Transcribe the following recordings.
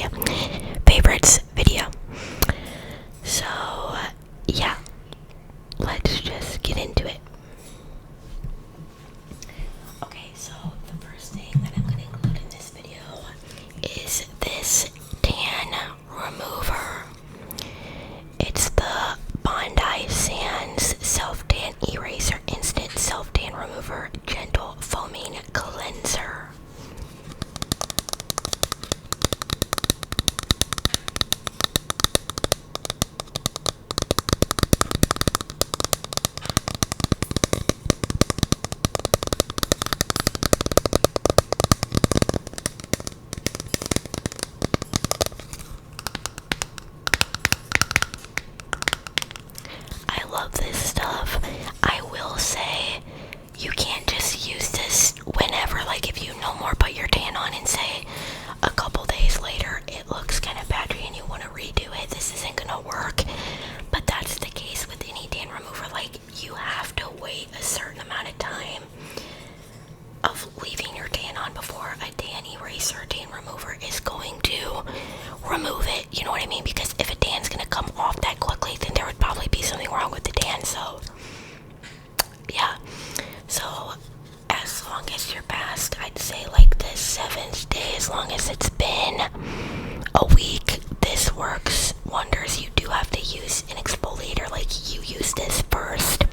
a favorites video. So, yeah, let's just get into it. Okay, so the first thing that I'm going to include in this video is this tan remover. It's the Bondi Sands Self-Tan Eraser Instant Self-Tan Remover Gentle Foaming Cleanser. I love this stuff. I will say, you can't just use this whenever, like if you no more put your tan on and say a couple days later it looks kind of patchy and you want to redo it, this isn't gonna work. But that's the case with any tan remover. Like, you have to wait a certain amount of time of leaving your tan on before a tan eraser, tan remover is going to remove it, you know what I mean? Because if a tan's gonna come off that quickly, then there would probably be something wrong with the tan. So yeah, so as long as you're past, I'd say like the 7th day, as long as it's been a week, this works wonders. You do have to use an exfoliator. Like, you use this first,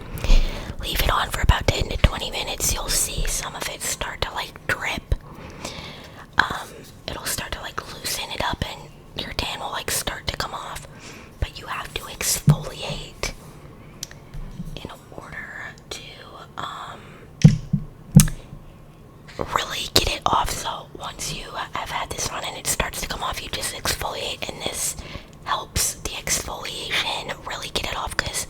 leave it on for about 10 to 20 minutes. You'll see some of it start to like drip. It'll start to like loosen it up and your tan will like start to come off. But you have to exfoliate in order to really get it off. So once you have had this on and it starts to come off, you just exfoliate, and this helps the exfoliation really get it off, because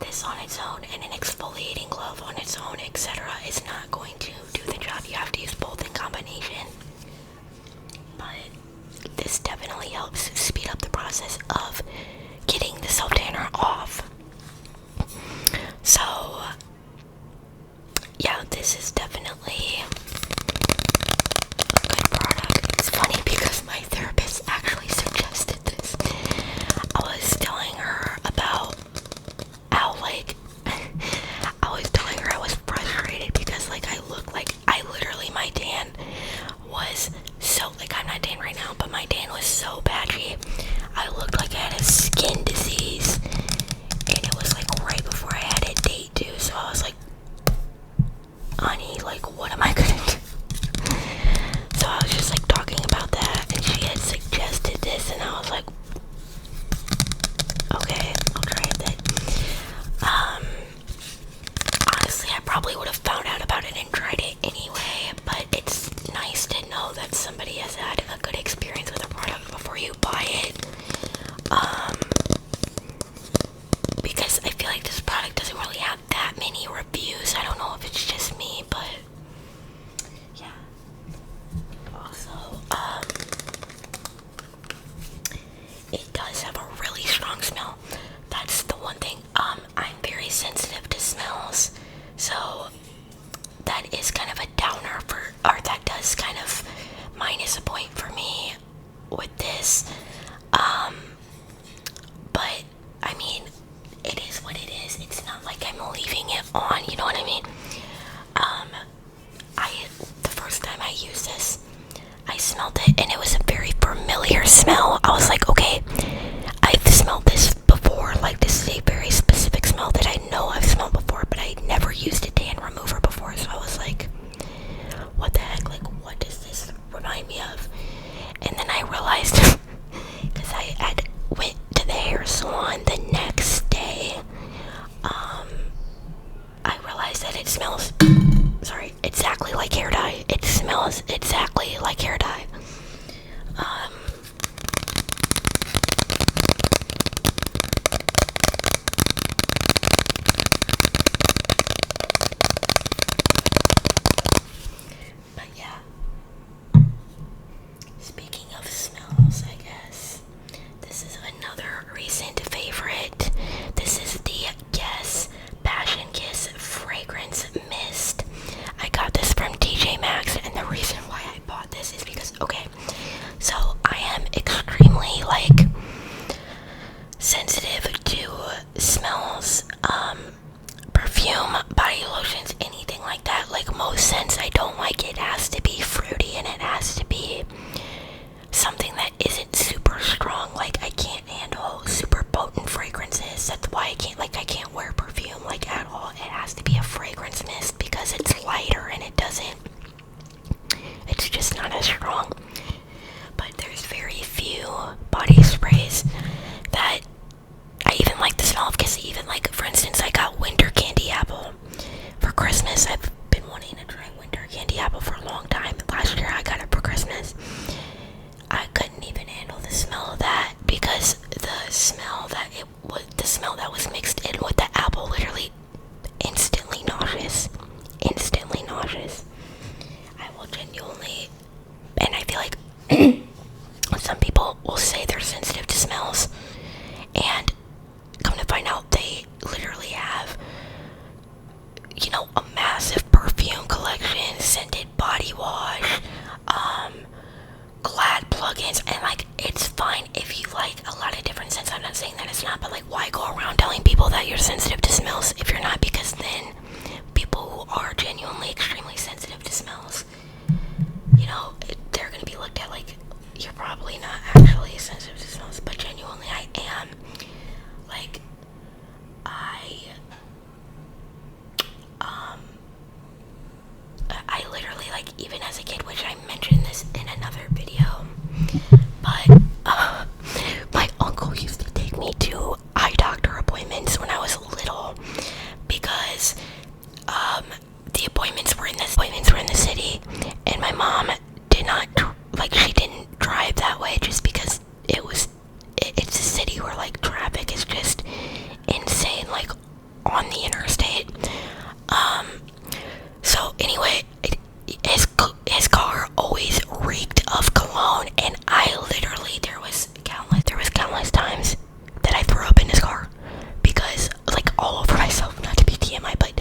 this on its own and an exfoliating glove on its own, etc., is not going to do the job. You have to use both in combination. But this definitely helps speed up the process of getting the self-tanner off. So yeah, this is definitely a good product. It's funny because my therapist actually suggested this. I was telling her about how, like, I was telling her I was frustrated because, like, I look like, my tan was so, like, I'm not tan right now, but my tan was so patchy. I looked like I had a skin disease, and it was like right before I had a date too, so I was like, honey, like, what am I gonna do? So I was just like talking about that, and she had suggested this, and I was like, okay, I'll try it then. Honestly, I probably would have found out about it and tried it anyway, but it's nice to know that somebody has had a good experience with a product before you buy it. Because I feel like this product doesn't really have that many reviews. I don't know if it's just me, but yeah. Also, it does have a really strong smell. That's the one thing. I'm very sensitive to smells, so that is kind of a downer or that does kind of minus a point for me with this. But I mean, it is what it is. It's not like I'm leaving it on, you know what I mean? The first time I used this, I smelled it and it was a very familiar smell. I was like, okay, I've smelled this before. Like, this is a very specific smell that I know I've smelled before, but I never used a tan remover before. So I was like, what the heck? Like, what does this remind me of? And then I realized, because I had went to the hair salon the next day, I realized that it smells, exactly like hair dye. It smells exactly like hair dye. But yeah, speaking of smells, I guess this is another recent favorite. This is the Guess Passion Kiss Fragrance Mist. I got this from TJ Maxx, and the reason why I bought this is because, okay, so I am sensitive to smells, perfume, body lotions, anything like that. Like most scents I don't like. It has to be fruity and it has to be something that isn't super strong. Like I can't handle super potent fragrances. That's why I can't wear perfume like at all. It has to be a fragrance mist because it's lighter and it's just not as strong. But there's very few body sprays that I even like the smell of, because even like, for instance, I got winter candy apple for Christmas. I've been wanting to try winter candy apple for a long time. Last year I got it for Christmas. I couldn't even handle the smell of that because the smell that was mixed in with the apple, literally instantly nauseous. I will genuinely, and I feel like some people will say they're sensitive to smells, and come to find out they literally have, a massive perfume collection, scented body wash, Glad plugins, and like it's fine if you like a lot of different scents. I'm not saying that it's not, but like why go around telling people that you're sensitive to smells if you're not? Because then people who are genuinely extremely sensitive to smells, they're gonna be looked at like you're probably not actually sensitive to smells, but genuinely I am. Like I literally, like, even as a kid, which I mentioned this in another video, but my uncle used to take me to eye doctor appointments when I was little because the appointments were in the city, and my mom did not she didn't drive that way just because it's a city where like traffic is just insane, like on the interstate. So anyway, his car always reeked of cologne, and there was countless times that I threw up in his car because, like, all over myself. Not to be TMI, but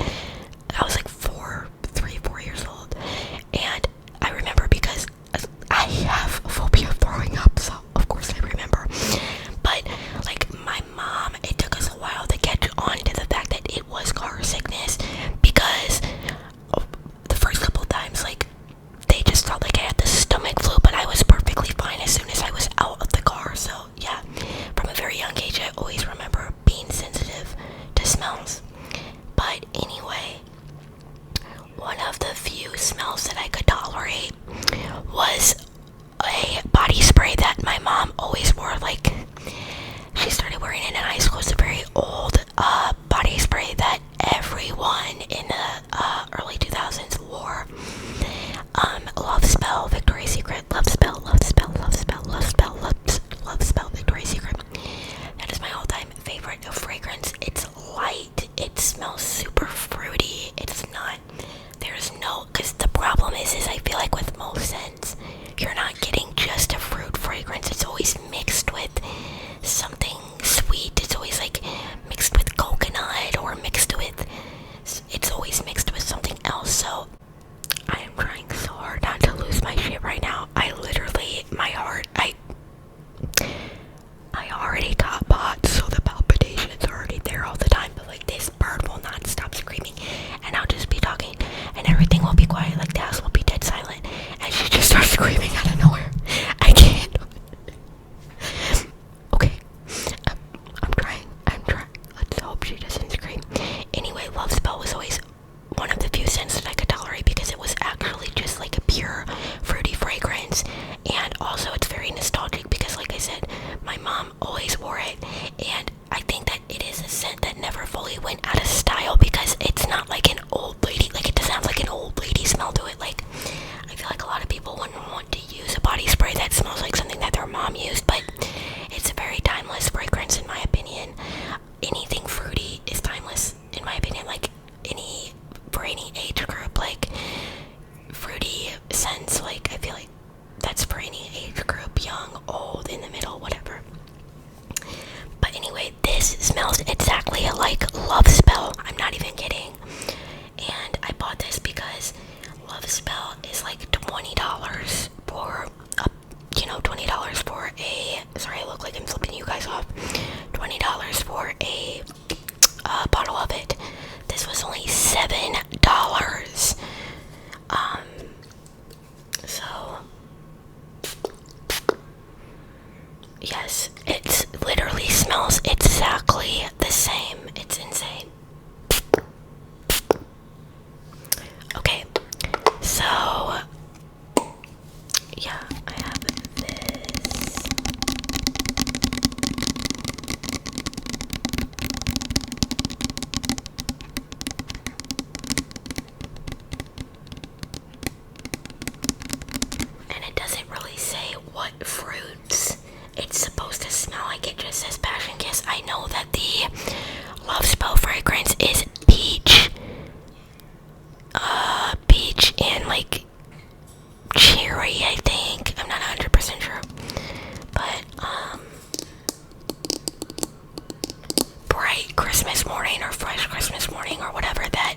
I was like 4 years old, and I remember because I have a phobia of throwing up, so of course I remember. But like my mom, it took us a while to catch on to the fact that it was car sickness because the first couple times, like, they just felt like I had the stomach flu, but I was perfectly fine as soon as I was out of the car. So yeah, from a very young age, I always remember being sensitive to smells. But anyway, one of the few smells that I could tolerate was a body spray that my mom always wore. Like, she started wearing it in high school. It's a very old body spray that everyone in the early 2000s wore. Love Spell, Victoria's Secret, Love Spell. Yes, it literally smells exactly the same. It's insane. Okay, so yeah, I have this. And it doesn't really say what fruits it's supposed to smell like. It just says passion kiss. I know that the Love Spell fragrance is peach, peach and like cherry, I think. I'm not 100% sure. But, bright Christmas morning or fresh Christmas morning or whatever that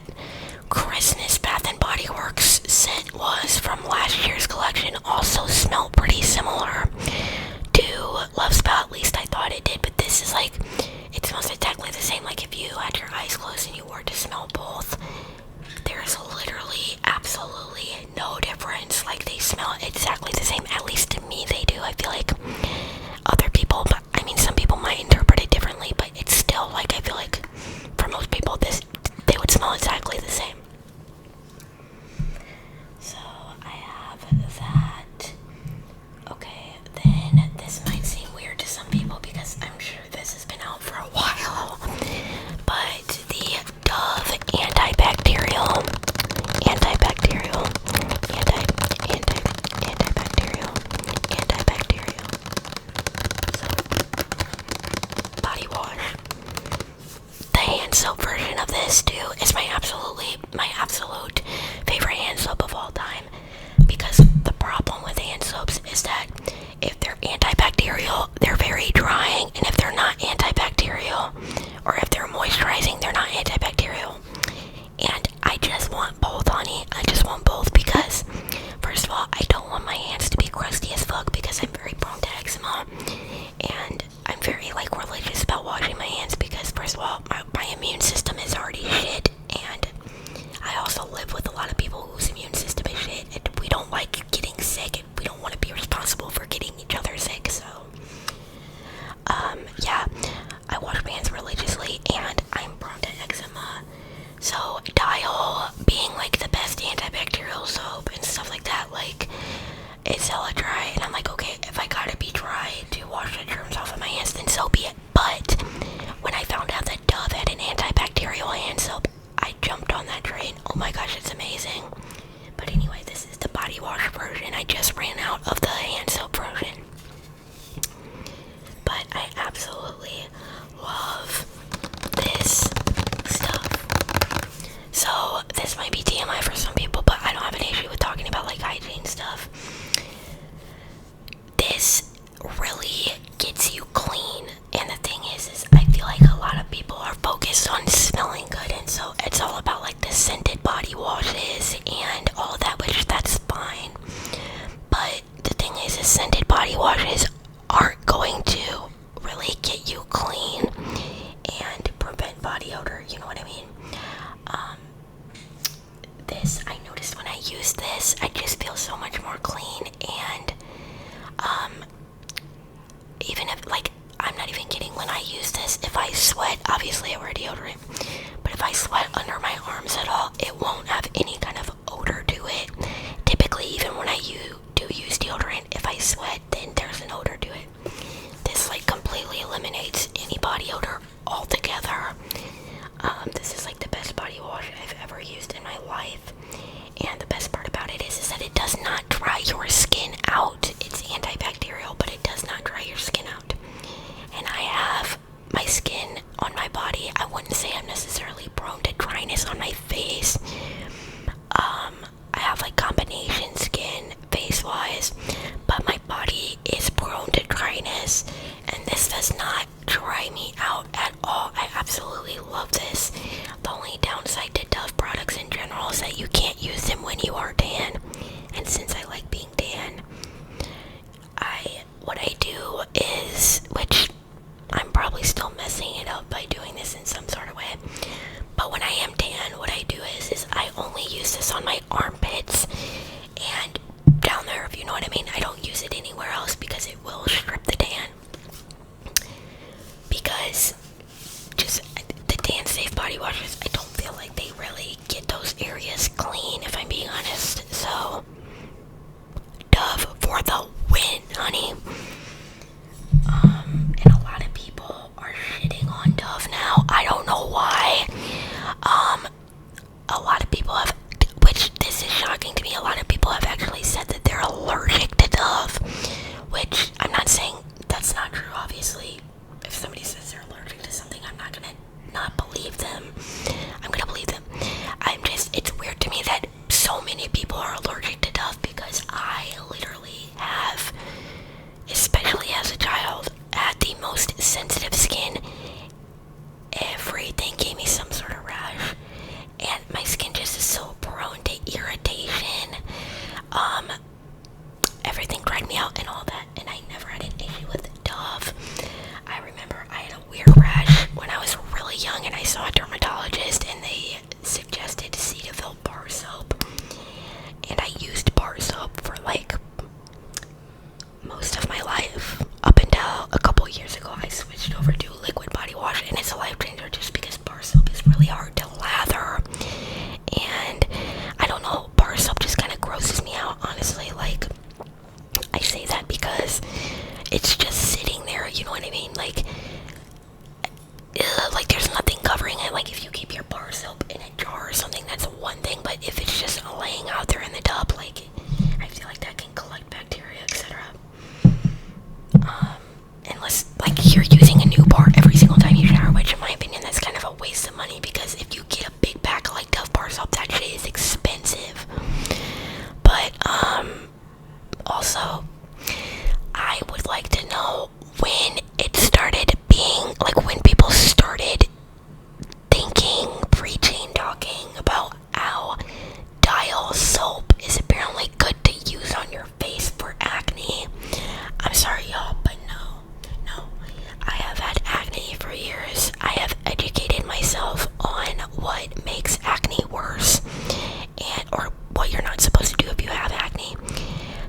Christmas Bath and Body Works scent was from last year's collection also smelled pretty similar to Love Spell. At least I thought it did, but this is like, it smells exactly the same. Like if you had your eyes closed and you were to smell both, there's literally absolutely no difference. Like they smell exactly the same. At least to me they do. I feel like other people, but I mean some people might interpret it differently, but it's still like, I feel like for most people they would smell exactly the same. So I have that. Okay, then this might seem weird to some people because I'm sure this has been out for a while, but the Dove antibacterial, so body wash. The hand soap version of this too is my absolute favorite hand soap of all time, because the problem with hand soaps is that if they're antibacterial, they're very drying, and if they're not antibacterial, or if they're moisturizing, they're not antibacterial. And I just want both, honey. I just want both because, first of all, I don't want my hands to be crusty as fuck because I'm very prone to eczema, and I'm very like religious about washing my hands because, first of all, my immune system is already shit, and I also live with a lot of people whose immune system is shit, and we don't like getting sick, and we don't want to be responsible for getting each other sick. So yeah, I wash my hands religiously, and I'm prone to eczema. So Dial being like the best antibacterial soap and stuff like that, like it's hella dry, and I'm like, okay, if I gotta be dry to wash the germs off of my hands, then so be it. But when I found out that Dove had an antibacterial hand soap, I jumped on that train. Oh my gosh, it's amazing. But anyway, this is the body wash version. I just ran out of the hand soap version. But I absolutely love this stuff. So this might be TMI for some people, but I don't have an issue with talking about like hygiene stuff. This really gets you clean, and the thing is I feel like a lot of people are focused on smelling good, and so it's all about like the scented body washes and all that, which that's fine. But the thing is scented body washes aren't going to really get you clean and prevent body odor, you know what I mean? This, I noticed when I use this, I just feel so much more clean, and even if, like, I'm not even kidding, when I use this, if I sweat, obviously I wear deodorant, but if I sweat under my arms at all, it won't have any kind of odor to it. Typically, even when I do use deodorant, if I sweat, then there's an odor to it. This, like, completely eliminates any body odor altogether. This is, like, the best body wash I've ever used in my life, and the best part about it is that it does not dry your skin out. It's antibacterial, but it does not dry your skin out. And I have my skin on my body. I wouldn't say I'm necessarily prone to dryness on my face. I have like combination skin face-wise, but my body is prone to dryness, and this does not dry me out at all. I absolutely love this. The only downside to Dove products in general is that you can't use them when you are tan, and since I like being tan, what I do is, which I'm probably still messing it up by doing this in some sort of way, but when I am tan, what I do is I only use this on my armpits and down there, if you know what I mean. I don't use it anywhere else because it will strip the tan. most of my life. Up until a couple years ago, I switched over to liquid body wash, and it's a life changer just because bar soap is really hard to lather. And I don't know, bar soap just kind of grosses me out, honestly. Like, I say that because it's just sitting there, you know what I mean? Like there's nothing covering it. Like, if you keep your bar soap in a jar or something, that's one thing, but if it's just laying out there in the tub, like, I feel like that can collect bacteria, etc. Unless, like, you're using a new bar every single time you shower, which in my opinion, that's kind of a waste of money, because if you get a big pack of, like, Dove bar soap, that shit is expensive. But, also, I would like to know when it started being, like, when people started thinking, preaching, talking about how dial soap is apparently good to use on your face for acne. I'm sorry, y'all, but no. I have had acne for years. I have educated myself on what makes acne worse, or what you're not supposed to do if you have acne.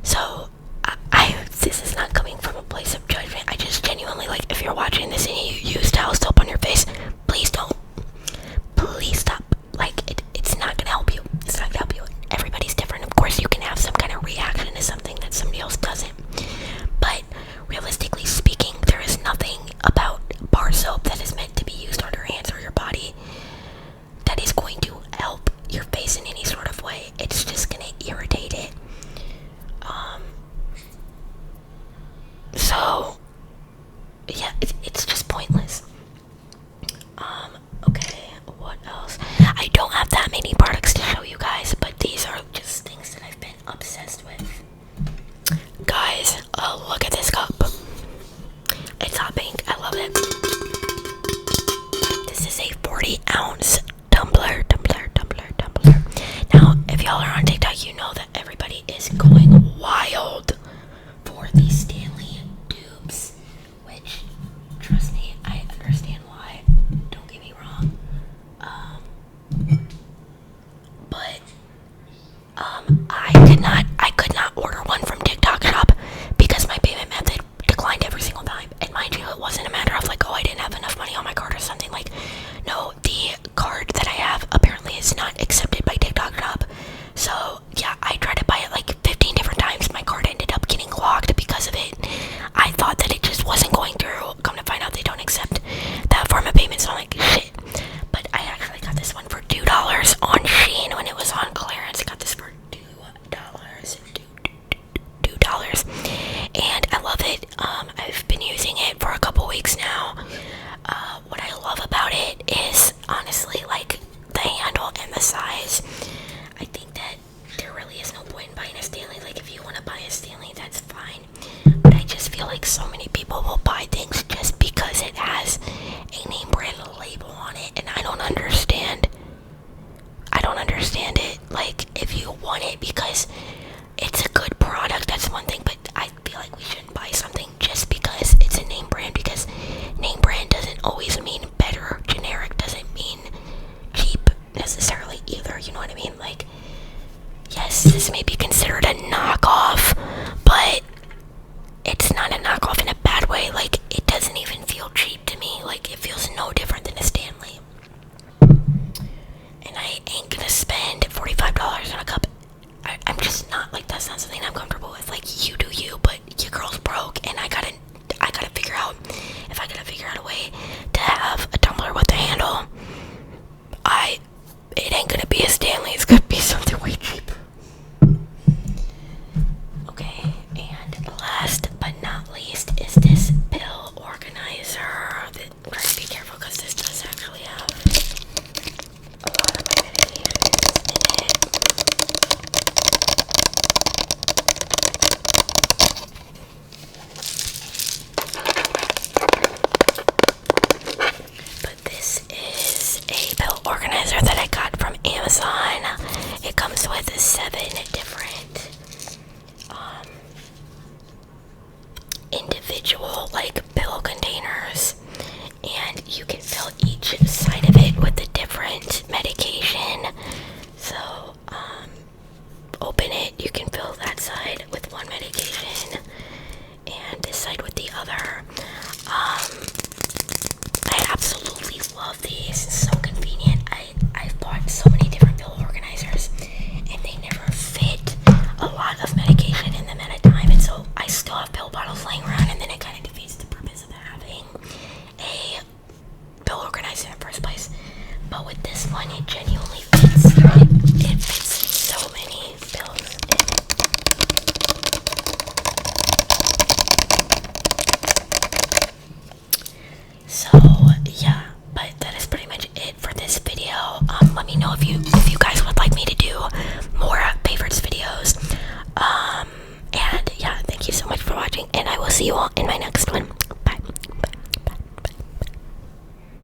So, this is not coming from a place of judgment. I just genuinely, like, if you're watching this and you use dial soap on your face, please don't. Please stop. Like, it's not gonna help you. It's not gonna help you. Everybody's different. Of course, you can have some kind of reaction to something that somebody else doesn't. But realistically speaking, there is nothing about bar soap that is meant to be used on your hands or your body that is going to help your face in any sort of way. It's just gonna irritate it. So, yeah, it's just pointless. Okay, what else? I don't have that many products to show you guys, but these are just things that I've been obsessed with. Guys, look at this cup. It's hot pink. I love it. This is a 40-ounce tumbler. Now, if y'all are on TikTok, you know that everybody is going wild for these Stanley tubes, which, trust me, I understand why. Don't get me wrong. But I could not order one from TikTok Shop because my payment method declined every single time. And mind you, it wasn't a matter of like, oh, I didn't have enough money on my card or something. Like, no, the card that I have apparently is not accepted by TikTok Shop. So yeah, I tried to buy it like 15 different times. My card ended up getting locked because of it. I thought that it just wasn't going through. Come to find out, they don't accept that form of payment. So I'm like, shit. But I actually got this one for $2 on Shein when it was on clearance. I got this for $2. And I love it. I've been using it for a couple weeks now. What I love about it is honestly like the handle and the size. I think that there really is no point in buying a Stanley. Like, if you want to buy a Stanley, that's fine. But I just feel like so many people will buy things just because it has a name brand label on it, and I don't understand. It. Like, if you want it because it's a good product, that's one thing, but I feel like we shouldn't buy something just because it's a name brand, because name brand doesn't always mean better. Generic doesn't mean cheap necessarily either, you know what I mean? Like, yes, this may be considered a knockoff, but it's not a knockoff in a bad way. Like, it doesn't even feel cheap to me. Like, it feels no different than a Stanley. And I ain't gonna spend $45 on a cup. I'm just not, like, that's not something I'm comfortable with. Like, you do you, but your girl's broke, and I gotta figure out, if I gotta figure out a way to have a tumbler with a handle, it ain't gonna be a Stanley, it's gonna be something way cheap. Okay, and last but not least is this pill organizer. Let's be careful because this does actually have a lot of my medications in it. But this is a pill organizer that I got from Amazon. It comes with 7 different individual like pill containers, and you can fill each side of it with a different medication. So open it, you can fill that side with one medication, So yeah, but that is pretty much it for this video. Let me know if you guys would like me to do more favorites videos. And yeah, thank you so much for watching, and I will see you all in my next one.